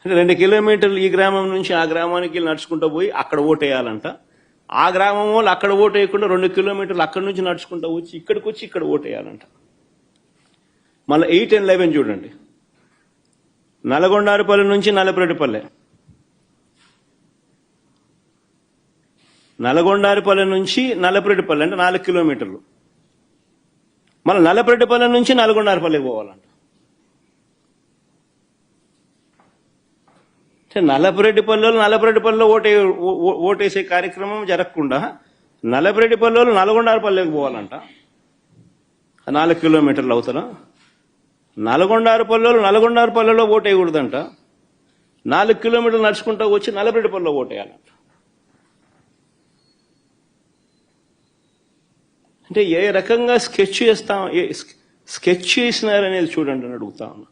అంటే 2 కిలోమీటర్లు ఈ గ్రామం నుంచి ఆ గ్రామానికి నడుచుకుంటూ పోయి అక్కడ ఓటేయాలంట. ఆ గ్రామం వాళ్ళు అక్కడ ఓటు వేయకుండా 2 కిలోమీటర్లు అక్కడి నుంచి నడుచుకుంటూ వచ్చి ఇక్కడికి వచ్చి ఇక్కడ ఓటేయాలంట. మళ్ళీ 8 and 11 చూడండి. నల్గొండారుపల్లి నుంచి నల్లపురెడ్డిపల్లె, నల్గొండారుపల్లి నుంచి నల్లపురెడ్డిపల్లె అంటే 4 కిలోమీటర్లు. మళ్ళీ నల్లపురెడ్డిపల్లె నుంచి నల్గొండారుపల్లికి పోవాలంట. నల్లపురెడ్డిపల్లెలో ఓటేసే కార్యక్రమం జరగకుండా నల్లపురెడ్డిపల్లెలో నల్గొండారుపల్లెకి పోవాలంట. 4 కిలోమీటర్లు అవుతారా? నల్గొండారుపల్లెలో ఓటేయకూడదంట. 4 కిలోమీటర్లు నడుచుకుంటూ వచ్చి నల్లపురెడ్డిపల్లెలో ఓటేయాలంట. అంటే ఏ రకంగా స్కెచ్ చేసినారనేది చూడండి అని అడుగుతా ఉన్నా.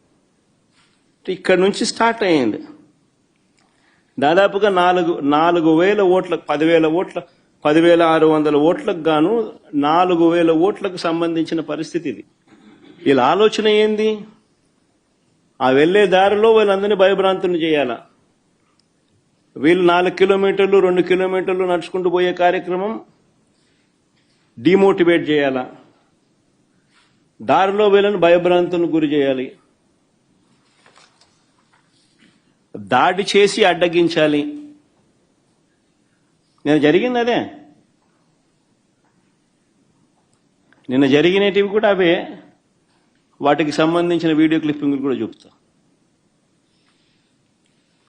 ఇక్కడ నుంచి స్టార్ట్ అయ్యింది. దాదాపుగా 4,000 ఓట్లకు 10,000 ఓట్ల 10,600 ఓట్లకు గాను 4,000 ఓట్లకు సంబంధించిన పరిస్థితి ఇది. వీళ్ళ ఆలోచన ఏంది? ఆ వెళ్లే దారిలో వీళ్ళందరినీ భయభ్రాంతులు చేయాలా? వీళ్ళు 4 కిలోమీటర్లు 2 కిలోమీటర్లు నడుచుకుంటూ పోయే కార్యక్రమం డిమోటివేట్ చేయాలా? దారిలో వీళ్ళని భయభ్రాంతులకు గురి చేయాలి, దాడి చేసి అడ్డగించాలి. నేను జరిగింది అదే. నిన్న జరిగినటివి కూడా అవే. వాటికి సంబంధించిన వీడియో క్లిప్పింగ్లు కూడా చూపుతా.